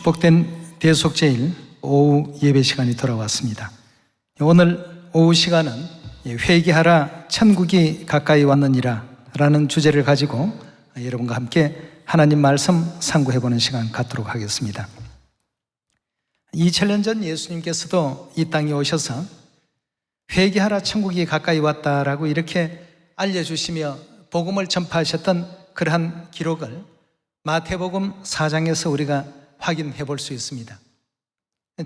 축복된 대속제일 오후 예배 시간이 돌아왔습니다. 오늘 오후 시간은 회개하라 천국이 가까이 왔느니라 라는 주제를 가지고 여러분과 함께 하나님 말씀 상고해보는 시간 갖도록 하겠습니다. 2000년 전 예수님께서도 이 땅에 오셔서 회개하라 천국이 가까이 왔다라고 이렇게 알려주시며 복음을 전파하셨던 그러한 기록을 마태복음 4장에서 우리가 확인해 볼 수 있습니다.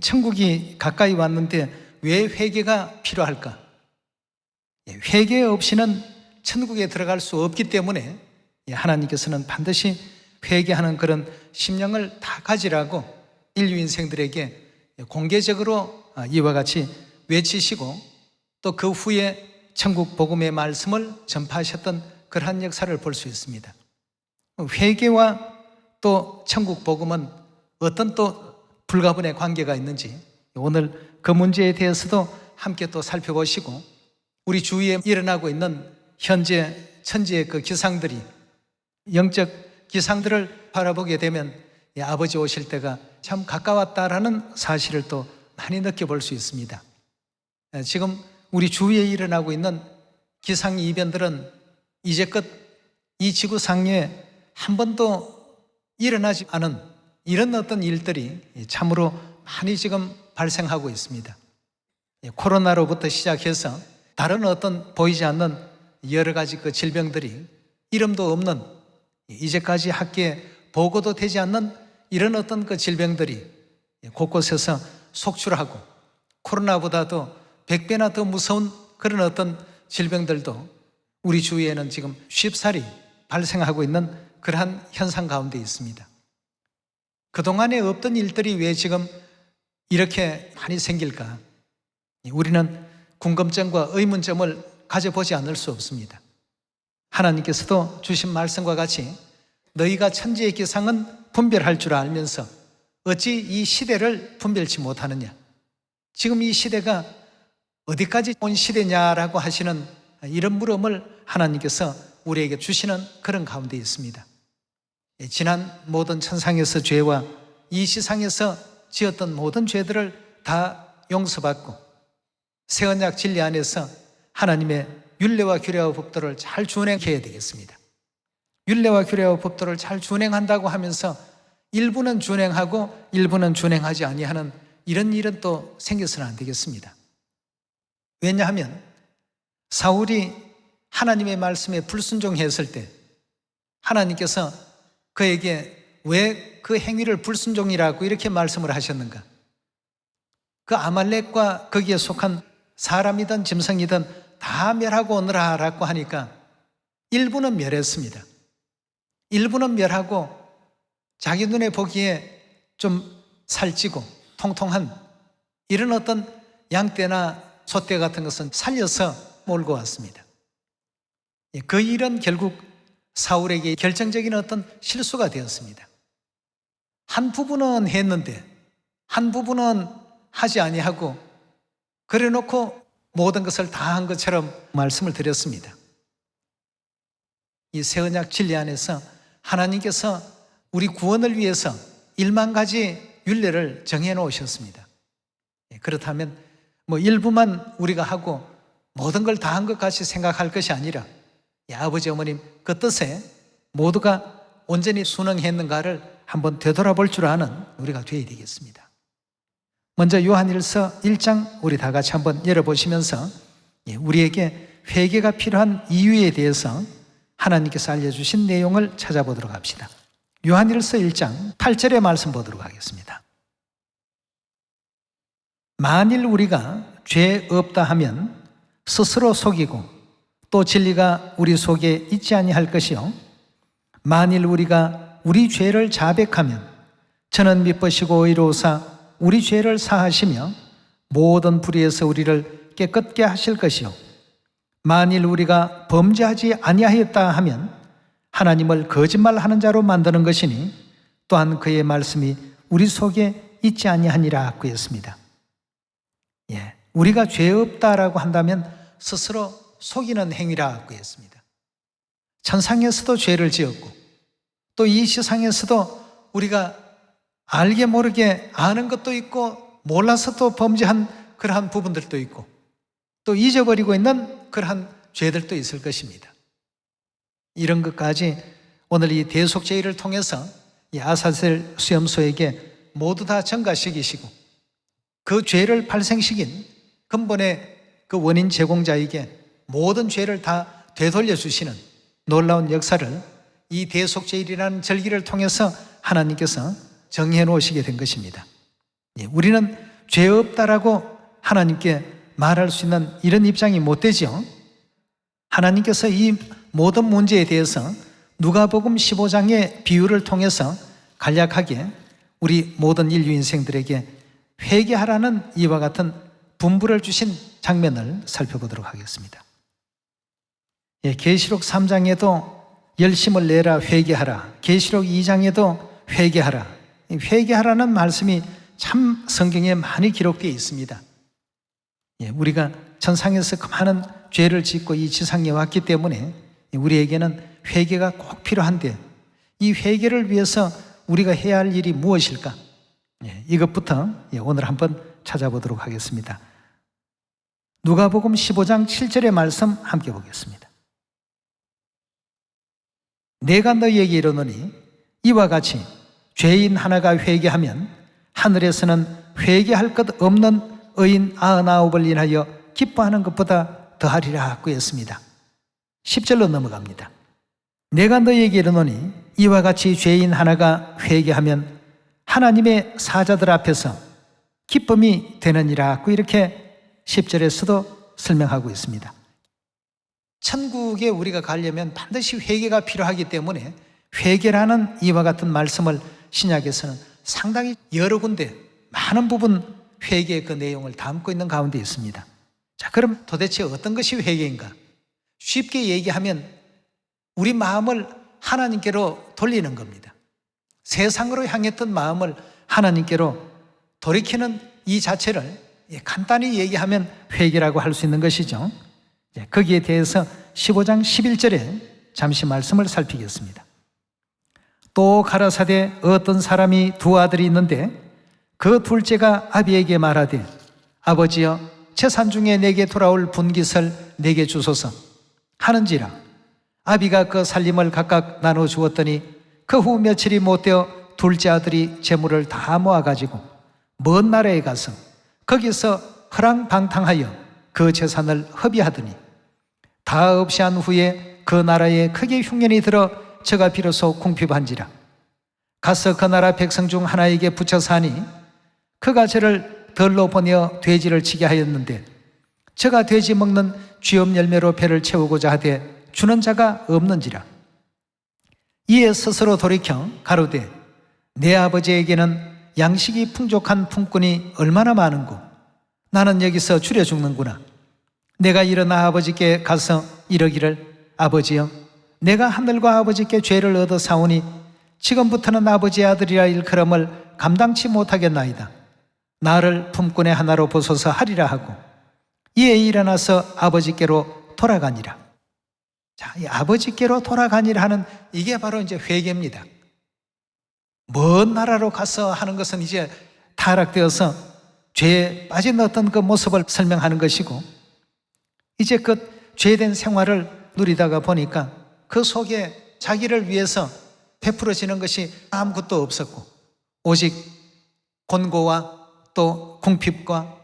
천국이 가까이 왔는데 왜 회개가 필요할까? 회개 없이는 천국에 들어갈 수 없기 때문에 하나님께서는 반드시 회개하는 그런 심령을 다 가지라고 인류 인생들에게 공개적으로 이와 같이 외치시고 또 그 후에 천국 복음의 말씀을 전파하셨던 그러한 역사를 볼 수 있습니다. 회개와 또 천국 복음은 어떤 또 불가분의 관계가 있는지 오늘 그 문제에 대해서도 함께 또 살펴보시고 우리 주위에 일어나고 있는 현재 천지의 그 기상들이 영적 기상들을 바라보게 되면 아버지 오실 때가 참 가까웠다라는 사실을 또 많이 느껴볼 수 있습니다. 지금 우리 주위에 일어나고 있는 기상 이변들은 이제껏 이 지구상에 한 번도 일어나지 않은 이런 어떤 일들이 참으로 많이 지금 발생하고 있습니다. 코로나로부터 시작해서 다른 어떤 보이지 않는 여러 가지 그 질병들이 이름도 없는 이제까지 학계에 보고도 되지 않는 이런 어떤 그 질병들이 곳곳에서 속출하고 코로나보다도 100배나 더 무서운 그런 어떤 질병들도 우리 주위에는 지금 쉽사리 발생하고 있는 그러한 현상 가운데 있습니다. 그동안에 없던 일들이 왜 지금 이렇게 많이 생길까? 우리는 궁금증과 의문점을 가져보지 않을 수 없습니다. 하나님께서도 주신 말씀과 같이 너희가 천지의 기상은 분별할 줄 알면서 어찌 이 시대를 분별치 못하느냐? 지금 이 시대가 어디까지 온 시대냐라고 하시는 이런 물음을 하나님께서 우리에게 주시는 그런 가운데 있습니다. 지난 모든 천상에서 죄와 이 시상에서 지었던 모든 죄들을 다 용서받고 새 언약 진리 안에서 하나님의 율례와 규례와 법도를 잘 준행해야 되겠습니다. 율례와 규례와 법도를 잘 준행한다고 하면서 일부는 준행하고 일부는 준행하지 아니하는 이런 일은 또 생겨서는 안 되겠습니다. 왜냐하면 사울이 하나님의 말씀에 불순종했을 때 하나님께서 그에게 왜 그 행위를 불순종이라고 이렇게 말씀을 하셨는가? 그 아말렉과 거기에 속한 사람이든 짐승이든 다 멸하고 오너라 라고 하니까 일부는 멸했습니다. 일부는 멸하고 자기 눈에 보기에 좀 살찌고 통통한 이런 어떤 양떼나 소떼 같은 것은 살려서 몰고 왔습니다. 그 일은 결국 사울에게 결정적인 어떤 실수가 되었습니다. 한 부분은 했는데 한 부분은 하지 아니하고 그래 놓고 모든 것을 다 한 것처럼 말씀을 드렸습니다. 이 새 언약 진리 안에서 하나님께서 우리 구원을 위해서 1만 가지 율례를 정해 놓으셨습니다. 그렇다면 뭐 일부만 우리가 하고 모든 걸 다 한 것 같이 생각할 것이 아니라 아버지 어머님 그 뜻에 모두가 온전히 순응했는가를 한번 되돌아볼 줄 아는 우리가 되어야 되겠습니다. 먼저 요한일서 1장 우리 다 같이 한번 열어보시면서 우리에게 회개가 필요한 이유에 대해서 하나님께서 알려주신 내용을 찾아보도록 합시다. 요한일서 1장 8절의 말씀 보도록 하겠습니다. 만일 우리가 죄 없다 하면 스스로 속이고 또 진리가 우리 속에 있지 아니할 것이요 만일 우리가 우리 죄를 자백하면 저는 미쁘시고 의로우사 우리 죄를 사하시며 모든 불의에서 우리를 깨끗게 하실 것이요 만일 우리가 범죄하지 아니하였다 하면 하나님을 거짓말하는 자로 만드는 것이니 또한 그의 말씀이 우리 속에 있지 아니하니라 그랬습니다. 우리가 죄 없다라고 한다면 스스로 속이는 행위라고 했습니다. 천상에서도 죄를 지었고 또 이 세상에서도 우리가 알게 모르게 아는 것도 있고 몰라서 또 범죄한 그러한 부분들도 있고 또 잊어버리고 있는 그러한 죄들도 있을 것입니다. 이런 것까지 오늘 이 대속죄를 통해서 이 아사셀 수염소에게 모두 다 전가시키시고 그 죄를 발생시킨 근본의 그 원인 제공자에게 모든 죄를 다 되돌려 주시는 놀라운 역사를 이 대속죄일이라는 절기를 통해서 하나님께서 정해 놓으시게 된 것입니다. 우리는 죄 없다라고 하나님께 말할 수 있는 이런 입장이 못 되죠. 하나님께서 이 모든 문제에 대해서 누가복음 15장의 비유를 통해서 간략하게 우리 모든 인류 인생들에게 회개하라는 이와 같은 분부를 주신 장면을 살펴보도록 하겠습니다. 계시록 3장에도 열심을 내라 회개하라, 계시록 2장에도 회개하라. 회개하라는 말씀이 참 성경에 많이 기록되어 있습니다. 우리가 천상에서 그 많은 죄를 짓고 이 지상에 왔기 때문에 우리에게는 회개가 꼭 필요한데 이 회개를 위해서 우리가 해야 할 일이 무엇일까? 이것부터 오늘 한번 찾아보도록 하겠습니다. 누가복음 15장 7절의 말씀 함께 보겠습니다. 내가 너희에게 이르노니 이와 같이 죄인 하나가 회개하면 하늘에서는 회개할 것 없는 의인 99을 인하여 기뻐하는 것보다 더하리라 하고 했습니다. 10절로 넘어갑니다. 내가 너희에게 이르노니 이와 같이 죄인 하나가 회개하면 하나님의 사자들 앞에서 기쁨이 되느니라 하고 이렇게 10절에서도 설명하고 있습니다. 천국에 우리가 가려면 반드시 회개가 필요하기 때문에 회개라는 이와 같은 말씀을 신약에서는 상당히 여러 군데 많은 부분 회개의 그 내용을 담고 있는 가운데 있습니다. 자, 그럼 도대체 어떤 것이 회개인가? 쉽게 얘기하면 우리 마음을 하나님께로 돌리는 겁니다. 세상으로 향했던 마음을 하나님께로 돌이키는 이 자체를 간단히 얘기하면 회개라고 할 수 있는 것이죠. 거기에 대해서 15장 11절에 잠시 말씀을 살피겠습니다. 또 가라사대 어떤 사람이 두 아들이 있는데 그 둘째가 아비에게 말하되 아버지여 재산 중에 내게 돌아올 분깃을 내게 주소서 하는지라 아비가 그 살림을 각각 나눠 주었더니 그 후 며칠이 못되어 둘째 아들이 재물을 다 모아가지고 먼 나라에 가서 거기서 허랑방탕하여 그 재산을 허비하더니 다 없이 한 후에 그 나라에 크게 흉년이 들어 저가 비로소 궁핍한지라 가서 그 나라 백성 중 하나에게 붙여 사니 그가 저를 덜로 보내어 돼지를 치게 하였는데 저가 돼지 먹는 쥐엄 열매로 배를 채우고자 하되 주는 자가 없는지라 이에 스스로 돌이켜 가로되 내 아버지에게는 양식이 풍족한 품꾼이 얼마나 많은고 나는 여기서 줄여 죽는구나. 내가 일어나 아버지께 가서 이러기를 아버지여 내가 하늘과 아버지께 죄를 얻어 사오니 지금부터는 아버지의 아들이라 일컬음을 감당치 못하겠나이다. 나를 품꾼의 하나로 보소서 하리라 하고 이에 일어나서 아버지께로 돌아가니라. 자, 이 아버지께로 돌아가니라 하는 이게 바로 이제 회개입니다. 먼 나라로 가서 하는 것은 이제 타락되어서 죄에 빠진 어떤 그 모습을 설명하는 것이고 이제 그 죄된 생활을 누리다가 보니까 그 속에 자기를 위해서 베풀어지는 것이 아무것도 없었고 오직 곤고와 또 궁핍과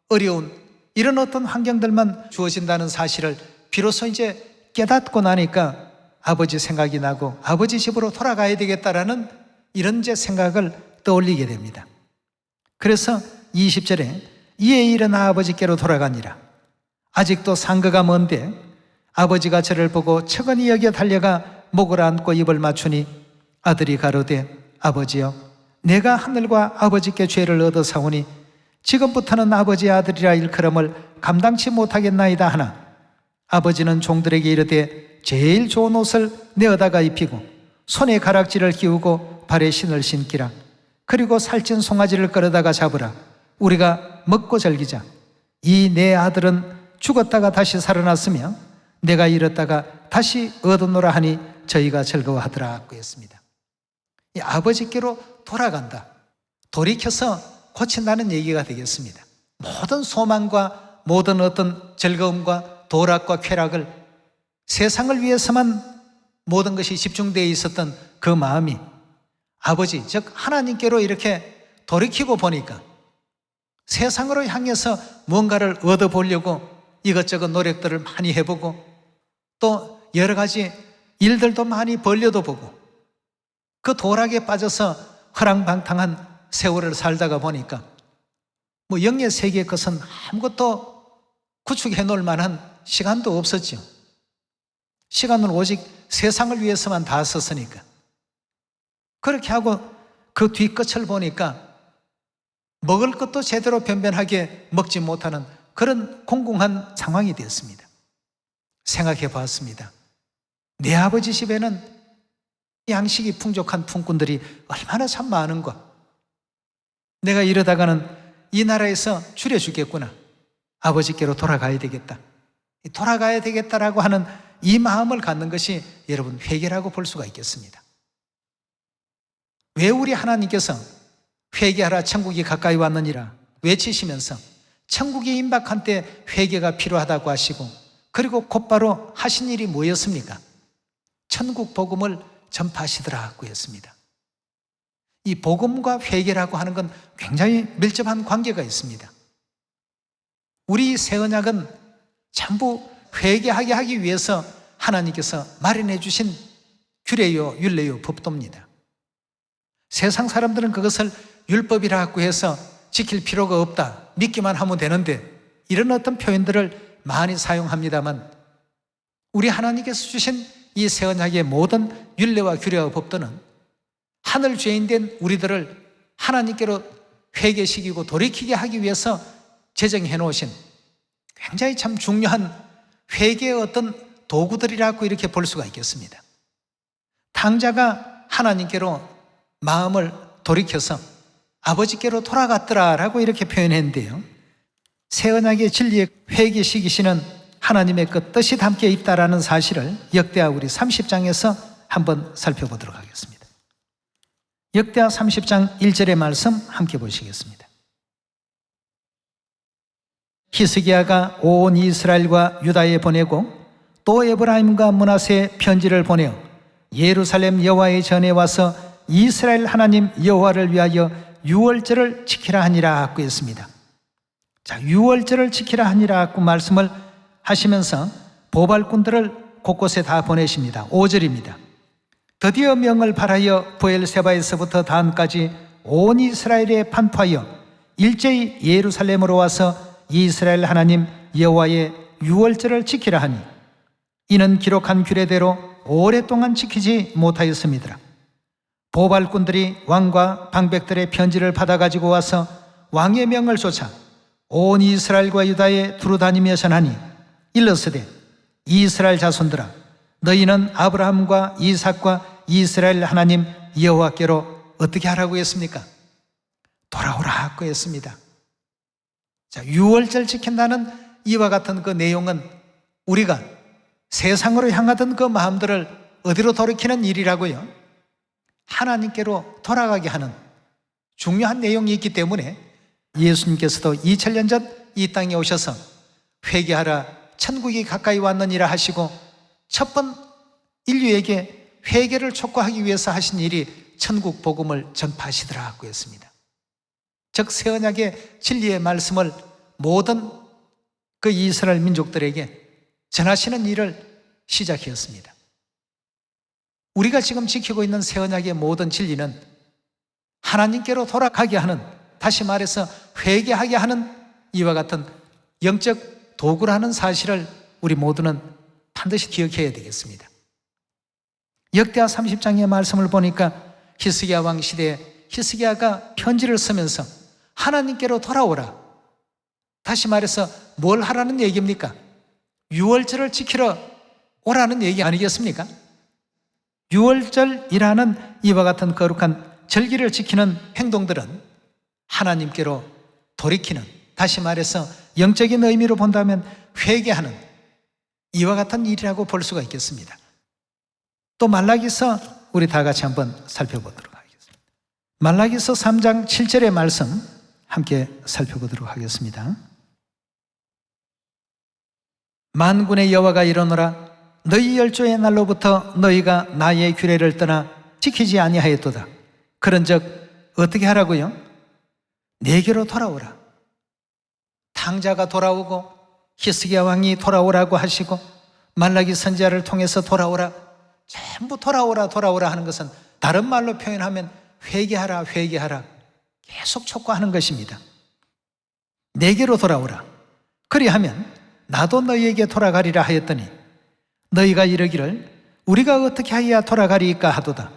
어려운 이런 어떤 환경들만 주어진다는 사실을 비로소 이제 깨닫고 나니까 아버지 생각이 나고 아버지 집으로 돌아가야 되겠다라는 이런 제 생각을 떠올리게 됩니다. 그래서 20절에 이에 일어나 아버지께로 돌아가니라. 아직도 상거가 먼데 아버지가 저를 보고 척은히 여겨 달려가 목을 안고 입을 맞추니 아들이 가로되 아버지여 내가 하늘과 아버지께 죄를 얻어 사오니 지금부터는 아버지의 아들이라 일컬음을 감당치 못하겠나이다 하나 아버지는 종들에게 이르되 제일 좋은 옷을 내어다가 입히고 손에 가락지를 끼우고 발에 신을 신기라. 그리고 살찐 송아지를 끌어다가 잡으라. 우리가 먹고 즐기자. 이 내 아들은 죽었다가 다시 살아났으며 내가 잃었다가 다시 얻었노라 하니 저희가 즐거워하더라 고 했습니다. 이 아버지께로 돌아간다. 돌이켜서 고친다는 얘기가 되겠습니다. 모든 소망과 모든 어떤 즐거움과 도락과 쾌락을 세상을 위해서만 모든 것이 집중되어 있었던 그 마음이 아버지, 즉 하나님께로 이렇게 돌이키고 보니까 세상으로 향해서 무언가를 얻어보려고 이것저것 노력들을 많이 해보고 또 여러 가지 일들도 많이 벌려도 보고 그 도락에 빠져서 허랑방탕한 세월을 살다가 보니까 뭐 영의 세계의 것은 아무것도 구축해 놓을 만한 시간도 없었죠. 시간은 오직 세상을 위해서만 다 썼으니까. 그렇게 하고 그 뒤끝을 보니까 먹을 것도 제대로 변변하게 먹지 못하는 그런 공공한 상황이 되었습니다. 생각해 보았습니다. 내 아버지 집에는 양식이 풍족한 품꾼들이 얼마나 참 많은가. 내가 이러다가는 이 나라에서 줄여 죽겠구나. 아버지께로 돌아가야 되겠다. 돌아가야 되겠다라고 하는 이 마음을 갖는 것이 여러분 회개라고 볼 수가 있겠습니다. 왜 우리 하나님께서 회개하라 천국이 가까이 왔느니라 외치시면서 천국이 임박한 때 회개가 필요하다고 하시고 그리고 곧바로 하신 일이 뭐였습니까? 천국 복음을 전파하시더라고 했습니다. 이 복음과 회개라고 하는 건 굉장히 밀접한 관계가 있습니다. 우리 새 언약은 전부 회개하게 하기 위해서 하나님께서 마련해 주신 규례요 율례요 법도입니다. 세상 사람들은 그것을 율법이라고 해서 지킬 필요가 없다, 믿기만 하면 되는데 이런 어떤 표현들을 많이 사용합니다만 우리 하나님께서 주신 이 새 언약의 모든 율례와 규례와 법도는 하늘 죄인 된 우리들을 하나님께로 회개시키고 돌이키게 하기 위해서 제정해 놓으신 굉장히 참 중요한 회개의 어떤 도구들이라고 이렇게 볼 수가 있겠습니다. 탕자가 하나님께로 마음을 돌이켜서 아버지께로 돌아갔더라라고 이렇게 표현했는데요, 새 언약의 진리에 회개시키시는 하나님의 그 뜻이 담겨 있다라는 사실을 역대하 우리 30장에서 한번 살펴보도록 하겠습니다. 역대하 30장 1절의 말씀 함께 보시겠습니다. 히스기야가 온 이스라엘과 유다에 보내고 또 에브라임과 므낫세에 편지를 보내어 예루살렘 여호와의 전에 와서 이스라엘 하나님 여호와를 위하여 유월절을 지키라 하니라고 했습니다. 자, 유월절을 지키라 하니라고 말씀을 하시면서 보발꾼들을 곳곳에 다 보내십니다. 5절입니다. 드디어 명을 발하여 브엘세바에서부터 단까지 온 이스라엘에 판파하여 일제히 예루살렘으로 와서 이스라엘 하나님 여호와의 유월절을 지키라 하니 이는 기록한 규례대로 오랫동안 지키지 못하였습니다. 보발꾼들이 왕과 방백들의 편지를 받아가지고 와서 왕의 명을 쫓아 온 이스라엘과 유다에 두루다니며 전하니 일러스되 이스라엘 자손들아 너희는 아브라함과 이삭과 이스라엘 하나님 여호와께로 어떻게 하라고 했습니까? 돌아오라고 했습니다. 자, 유월절 지킨다는 이와 같은 그 내용은 우리가 세상으로 향하던 그 마음들을 어디로 돌이키는 일이라고요? 하나님께로 돌아가게 하는 중요한 내용이 있기 때문에 예수님께서도 2000년 전 이 땅에 오셔서 회개하라 천국이 가까이 왔느니라 하시고 첫 번 인류에게 회개를 촉구하기 위해서 하신 일이 천국 복음을 전파하시더라고 했습니다. 즉 새 언약의 진리의 말씀을 모든 그 이스라엘 민족들에게 전하시는 일을 시작했습니다. 우리가 지금 지키고 있는 새 언약의 모든 진리는 하나님께로 돌아가게 하는, 다시 말해서 회개하게 하는 이와 같은 영적 도구라는 사실을 우리 모두는 반드시 기억해야 되겠습니다. 역대하 30장의 말씀을 보니까 히스기야 왕 시대에 히스기야가 편지를 쓰면서 하나님께로 돌아오라, 다시 말해서 뭘 하라는 얘기입니까? 유월절을 지키러 오라는 얘기 아니겠습니까? 유월절이라는 이와 같은 거룩한 절기를 지키는 행동들은 하나님께로 돌이키는, 다시 말해서 영적인 의미로 본다면 회개하는 이와 같은 일이라고 볼 수가 있겠습니다. 또 말라기서 우리 다 같이 한번 살펴보도록 하겠습니다. 말라기서 3장 7절의 말씀 함께 살펴보도록 하겠습니다. 만군의 여호와가 이르노라. 너희 열조의 날로부터 너희가 나의 규례를 떠나 지키지 아니하였도다. 그런즉 어떻게 하라고요? 내게로 돌아오라. 탕자가 돌아오고 히스기야 왕이 돌아오라고 하시고 말라기 선지자를 통해서 돌아오라. 전부 돌아오라 하는 것은 다른 말로 표현하면 회개하라 계속 촉구하는 것입니다. 내게로 돌아오라. 그리하면 나도 너희에게 돌아가리라 하였더니 너희가 이르기를 우리가 어떻게 하여야 돌아가리이까 하도다.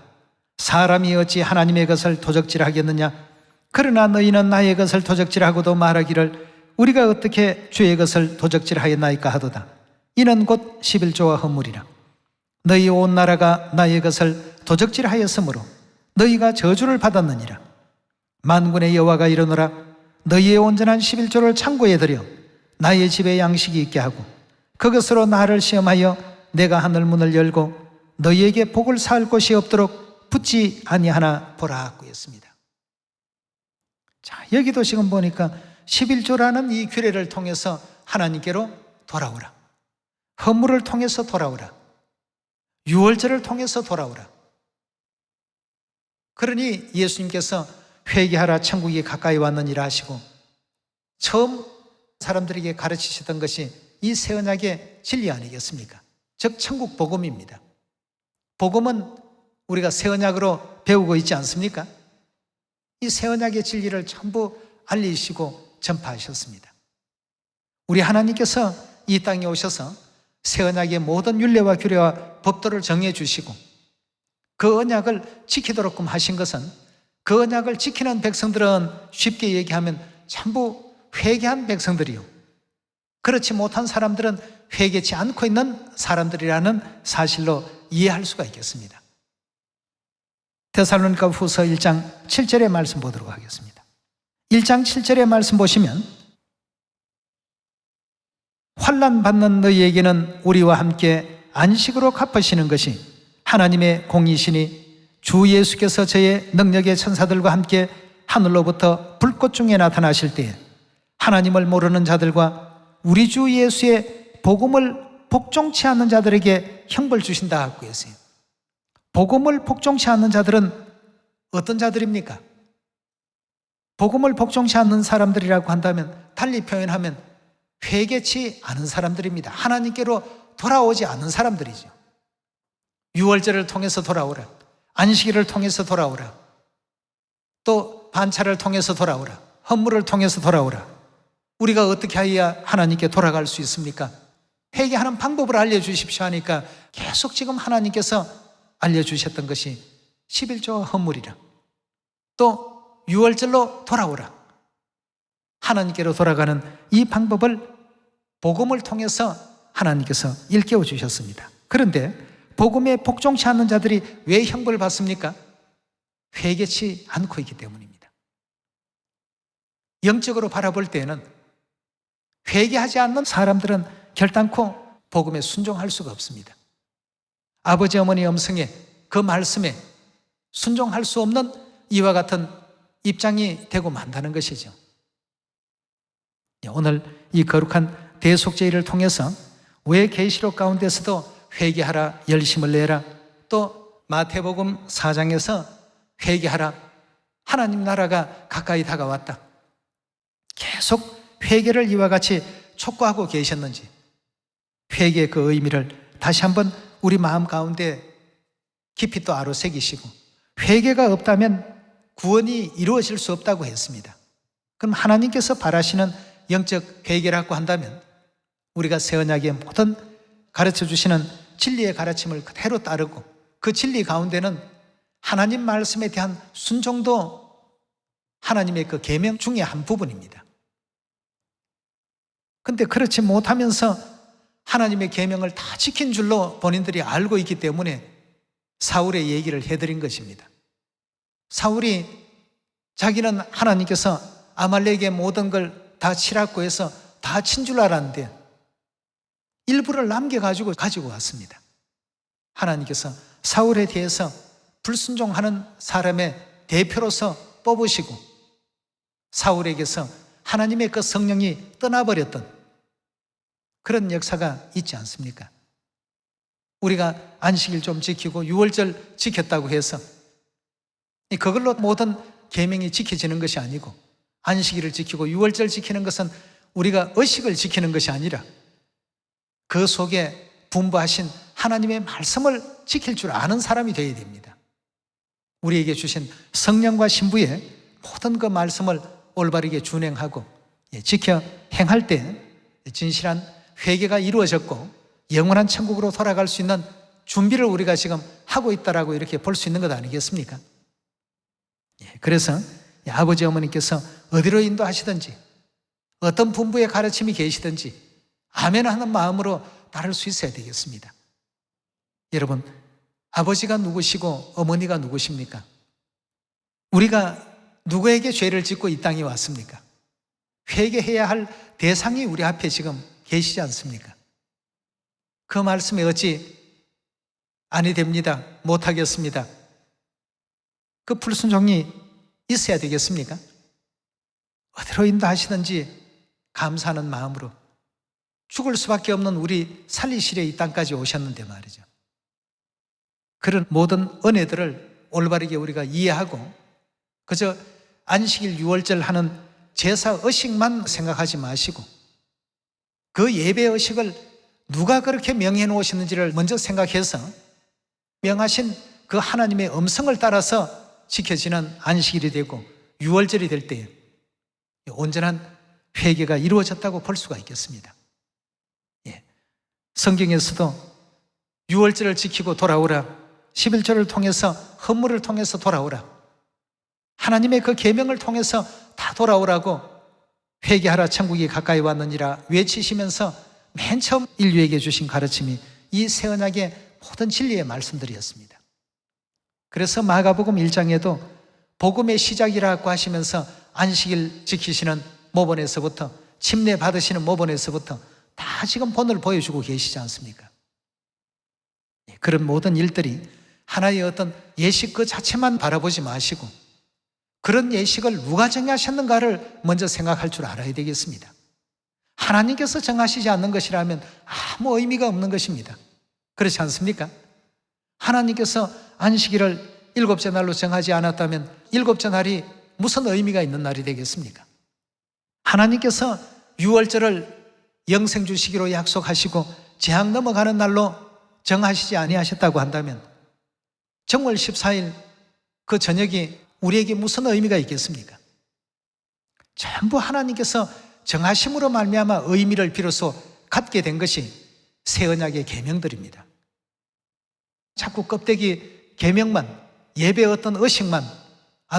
사람이 어찌 하나님의 것을 도적질하겠느냐. 그러나 너희는 나의 것을 도적질하고도 말하기를 우리가 어떻게 주의 것을 도적질하였나이까 하도다. 이는 곧 11조와 헌물이라. 너희 온 나라가 나의 것을 도적질하였으므로 너희가 저주를 받았느니라. 만군의 여호와가 이르노라. 너희의 온전한 11조를 창고에 들여 나의 집에 양식이 있게 하고 그것으로 나를 시험하여 내가 하늘 문을 열고 너희에게 복을 쌓을 곳이 없도록 붙지 아니하나 보라 하고 했습니다. 자, 여기도 지금 보니까 11조라는 이 규례를 통해서 하나님께로 돌아오라. 헌물을 통해서 돌아오라. 유월절을 통해서 돌아오라. 그러니 예수님께서 회개하라 천국이 가까이 왔느니라 하시고 처음 사람들에게 가르치셨던 것이 이 새 언약의 진리 아니겠습니까? 즉 천국 복음입니다. 복음은 우리가 새 언약으로 배우고 있지 않습니까? 이 새 언약의 진리를 전부 알리시고 전파하셨습니다. 우리 하나님께서 이 땅에 오셔서 새 언약의 모든 율례와 규례와 법도를 정해 주시고 그 언약을 지키도록끔 하신 것은 그 언약을 지키는 백성들은 쉽게 얘기하면 전부 회개한 백성들이요, 그렇지 못한 사람들은 회개치 않고 있는 사람들이라는 사실로 이해할 수가 있겠습니다. 데살로니가 후서 1장 7절의 말씀 보도록 하겠습니다. 1장 7절의 말씀 보시면 환난 받는 너희에게는 우리와 함께 안식으로 갚으시는 것이 하나님의 공이시니 주 예수께서 저의 능력의 천사들과 함께 하늘로부터 불꽃 중에 나타나실 때에 하나님을 모르는 자들과 우리 주 예수의 복음을 복종치 않는 자들에게 형벌 주신다 하고 했어요. 복음을 복종치 않는 자들은 어떤 자들입니까? 복음을 복종치 않는 사람들이라고 한다면 달리 표현하면 회개치 않은 사람들입니다. 하나님께로 돌아오지 않는 사람들이죠. 유월절을 통해서 돌아오라. 안식일을 통해서 돌아오라. 또 반차를 통해서 돌아오라. 헌물을 통해서 돌아오라. 우리가 어떻게 해야 하나님께 돌아갈 수 있습니까? 회개하는 방법을 알려주십시오 하니까 계속 지금 하나님께서 알려주셨던 것이 11조와 헌물이라. 또 유월절로 돌아오라. 하나님께로 돌아가는 이 방법을 복음을 통해서 하나님께서 일깨워 주셨습니다. 그런데 복음에 복종치 않는 자들이 왜 형벌을 받습니까? 회개치 않고 있기 때문입니다. 영적으로 바라볼 때에는 회개하지 않는 사람들은 결단코 복음에 순종할 수가 없습니다. 아버지 어머니 음성에 그 말씀에 순종할 수 없는 이와 같은 입장이 되고 만다는 것이죠. 오늘 이 거룩한 대속죄일을 통해서 왜 계시록 가운데서도 회개하라, 열심을 내라, 또 마태복음 4장에서 회개하라, 하나님 나라가 가까이 다가왔다, 계속 회개를 이와 같이 촉구하고 계셨는지, 회개의 그 의미를 다시 한번 우리 마음 가운데 깊이 또 아로새기시고, 회개가 없다면 구원이 이루어질 수 없다고 했습니다. 그럼 하나님께서 바라시는 영적 회개라고 한다면 우리가 새 언약의 모든 가르쳐 주시는 진리의 가르침을 그대로 따르고 그 진리 가운데는 하나님 말씀에 대한 순종도 하나님의 그 계명 중에 한 부분입니다. 근데 그렇지 못하면서 하나님의 계명을 다 지킨 줄로 본인들이 알고 있기 때문에 사울의 얘기를 해드린 것입니다. 사울이 자기는 하나님께서 아말렉의 모든 걸 다 치라고 해서 다 친 줄 알았는데 일부를 남겨가지고 가지고 왔습니다. 하나님께서 사울에 대해서 불순종하는 사람의 대표로서 뽑으시고 사울에게서 하나님의 그 성령이 떠나버렸던 그런 역사가 있지 않습니까? 우리가 안식일 좀 지키고 유월절 지켰다고 해서 그걸로 모든 계명이 지켜지는 것이 아니고, 안식일을 지키고 유월절 지키는 것은 우리가 의식을 지키는 것이 아니라 그 속에 분부하신 하나님의 말씀을 지킬 줄 아는 사람이 되어야 됩니다. 우리에게 주신 성령과 신부의 모든 그 말씀을 올바르게 준행하고 지켜 행할 때 진실한 회개가 이루어졌고 영원한 천국으로 돌아갈 수 있는 준비를 우리가 지금 하고 있다라고 이렇게 볼 수 있는 것 아니겠습니까? 그래서 아버지 어머니께서 어디로 인도하시든지 어떤 분부의 가르침이 계시든지 아멘 하는 마음으로 따를 수 있어야 되겠습니다. 여러분, 아버지가 누구시고 어머니가 누구십니까? 우리가 누구에게 죄를 짓고 이 땅에 왔습니까? 회개해야 할 대상이 우리 앞에 지금 계시지 않습니까? 그 말씀에 어찌 아니 됩니다, 못하겠습니다, 그 불순종이 있어야 되겠습니까? 어디로 인도하시든지 감사하는 마음으로 죽을 수밖에 없는 우리 살리시려 이 땅까지 오셨는데 말이죠. 그런 모든 은혜들을 올바르게 우리가 이해하고 그저 안식일 유월절 하는 제사 의식만 생각하지 마시고 그 예배 의식을 누가 그렇게 명해 놓으셨는지를 먼저 생각해서 명하신 그 하나님의 음성을 따라서 지켜지는 안식일이 되고 유월절이 될 때에 온전한 회개가 이루어졌다고 볼 수가 있겠습니다. 성경에서도 유월절을 지키고 돌아오라, 11조를 통해서 헌물을 통해서 돌아오라, 하나님의 그 계명을 통해서 다 돌아오라고 회개하라 천국이 가까이 왔느니라 외치시면서 맨 처음 인류에게 주신 가르침이 이 새 언약의 모든 진리의 말씀들이었습니다. 그래서 마가복음 1장에도 복음의 시작이라고 하시면서 안식일 지키시는 모본에서부터 침례 받으시는 모본에서부터 다 지금 본을 보여주고 계시지 않습니까? 그런 모든 일들이 하나의 어떤 예식 그 자체만 바라보지 마시고 그런 예식을 누가 정하셨는가를 먼저 생각할 줄 알아야 되겠습니다. 하나님께서 정하시지 않는 것이라면 아무 의미가 없는 것입니다. 그렇지 않습니까? 하나님께서 안식일을 7째 날로 정하지 않았다면 7째 날이 무슨 의미가 있는 날이 되겠습니까? 하나님께서 유월절을 영생 주시기로 약속하시고 재앙 넘어가는 날로 정하시지 아니하셨다고 한다면 정월 14일 그 저녁이 우리에게 무슨 의미가 있겠습니까? 전부 하나님께서 정하심으로 말미암아 의미를 비로소 갖게 된 것이 새 언약의 계명들입니다. 자꾸 껍데기 계명만, 예배 어떤 의식만,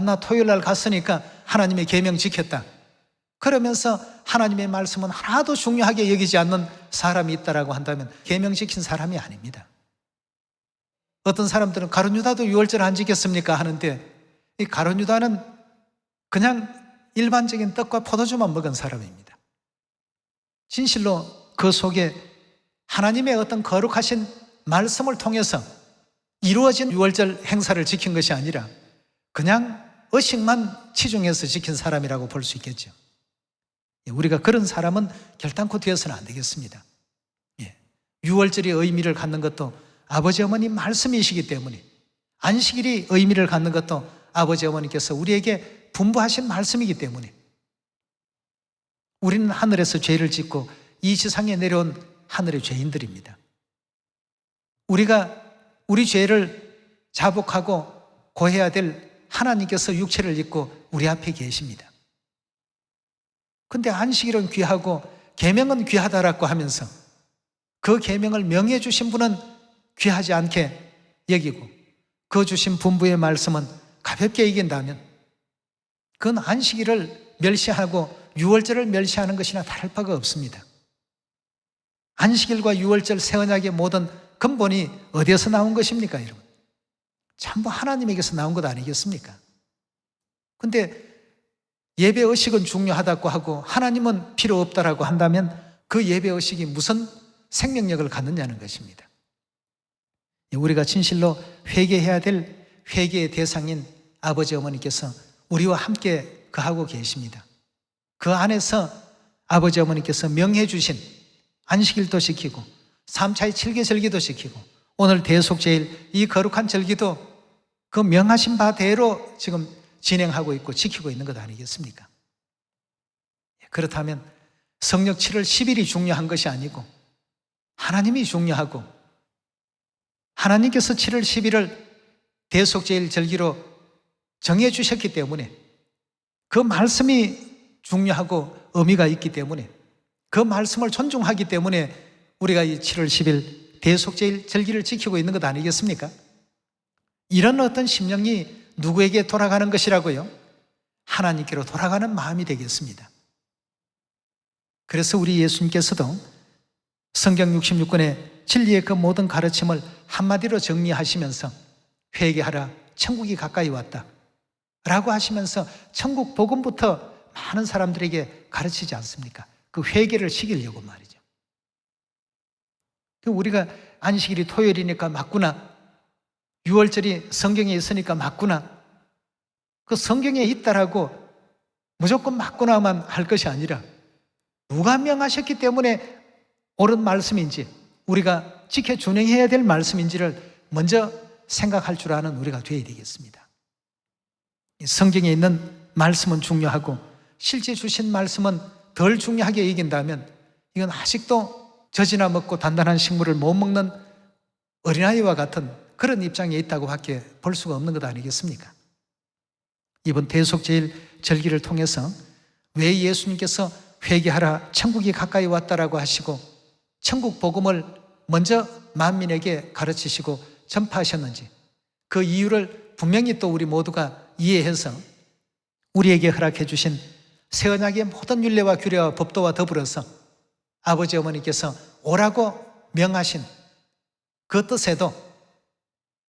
나 토요일 날 갔으니까 하나님의 계명 지켰다, 그러면서 하나님의 말씀은 하나도 중요하게 여기지 않는 사람이 있다라고 한다면 계명 지킨 사람이 아닙니다. 어떤 사람들은 가룟 유다도 유월절 안 지켰습니까 하는데 이 가룟 유다는 그냥 일반적인 떡과 포도주만 먹은 사람입니다. 진실로 그 속에 하나님의 어떤 거룩하신 말씀을 통해서 이루어진 유월절 행사를 지킨 것이 아니라 그냥 의식만 치중해서 지킨 사람이라고 볼 수 있겠죠. 우리가 그런 사람은 결단코 되어서는 안 되겠습니다. 유월절이 의미를 갖는 것도 아버지 어머니 말씀이시기 때문에, 안식일이 의미를 갖는 것도 아버지 어머니께서 우리에게 분부하신 말씀이기 때문에 우리는 하늘에서 죄를 짓고 이 지상에 내려온 하늘의 죄인들입니다. 우리가 우리 죄를 자복하고 고해야 될 하나님께서 육체를 입고 우리 앞에 계십니다. 근데 안식일은 귀하고 계명은 귀하다라고 하면서 그 계명을 명해 주신 분은 귀하지 않게 여기고 그 주신 분부의 말씀은 가볍게 여긴다면 그건 안식일을 멸시하고 유월절을 멸시하는 것이나 다를 바가 없습니다. 안식일과 유월절 새 언약의 모든 근본이 어디에서 나온 것입니까, 여러분? 전부 하나님에게서 나온 것 아니겠습니까? 근데 예배 의식은 중요하다고 하고 하나님은 필요 없다라고 한다면 그 예배 의식이 무슨 생명력을 갖느냐는 것입니다. 우리가 진실로 회개해야 될 회개의 대상인 아버지 어머니께서 우리와 함께 거하고 계십니다. 그 안에서 아버지 어머니께서 명해 주신 안식일도 지키고 3차의 7개 절기도 지키고 오늘 대속제일 이 거룩한 절기도 그 명하신 바대로 지금 진행하고 있고 지키고 있는 것 아니겠습니까? 그렇다면 성령 7월 10일이 중요한 것이 아니고 하나님이 중요하고 하나님께서 7월 10일을 대속제일 절기로 정해 주셨기 때문에 그 말씀이 중요하고 의미가 있기 때문에 그 말씀을 존중하기 때문에 우리가 이 7월 10일 대속제일 절기를 지키고 있는 것 아니겠습니까? 이런 어떤 심령이 누구에게 돌아가는 것이라고요? 하나님께로 돌아가는 마음이 되겠습니다. 그래서 우리 예수님께서도 성경 66권의 진리의 그 모든 가르침을 한마디로 정리하시면서 회개하라, 천국이 가까이 왔다 라고 하시면서 천국 복음부터 많은 사람들에게 가르치지 않습니까? 그 회개를 시키려고 말이죠. 우리가 안식일이 토요일이니까 맞구나, 6월절이 성경에 있으니까 맞구나, 그 성경에 있다라고 무조건 맞구나만 할 것이 아니라 누가 명하셨기 때문에 옳은 말씀인지 우리가 지켜 준행해야 될 말씀인지를 먼저 생각할 줄 아는 우리가 되어야 되겠습니다. 성경에 있는 말씀은 중요하고 실제 주신 말씀은 덜 중요하게 여긴다면 이건 아직도 젖이나 먹고 단단한 식물을 못 먹는 어린아이와 같은 그런 입장에 있다고 밖에 볼 수가 없는 것 아니겠습니까? 이번 대속제일 절기를 통해서 왜 예수님께서 회개하라, 천국이 가까이 왔다라고 하시고 천국 복음을 먼저 만민에게 가르치시고 전파하셨는지 그 이유를 분명히 또 우리 모두가 이해해서 우리에게 허락해 주신 새 언약의 모든 율례와 규례와 법도와 더불어서 아버지 어머니께서 오라고 명하신 그 뜻에도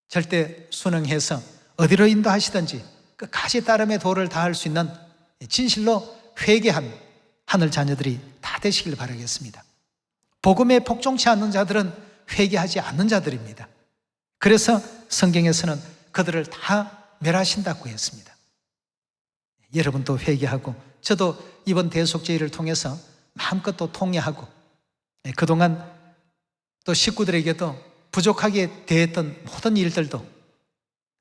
절대 순응해서 어디로 인도하시든지 끝까지 따름의 도를 다할 수 있는 진실로 회개한 하늘 자녀들이 다 되시길 바라겠습니다. 복음에 복종치 않는 자들은 회개하지 않는 자들입니다. 그래서 성경에서는 그들을 다 멸하신다고 했습니다. 여러분도 회개하고 저도 이번 대속제일을 통해서 마음껏 또 통회하고 그동안 또 식구들에게도 부족하게 대했던 모든 일들도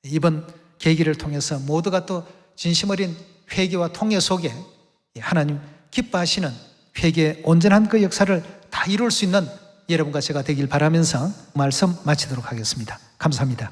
이번 계기를 통해서 모두가 또 진심 어린 회개와 통회 속에 하나님 기뻐하시는 회개의 온전한 그 역사를 다 이룰 수 있는 여러분과 제가 되길 바라면서 말씀 마치도록 하겠습니다. 감사합니다.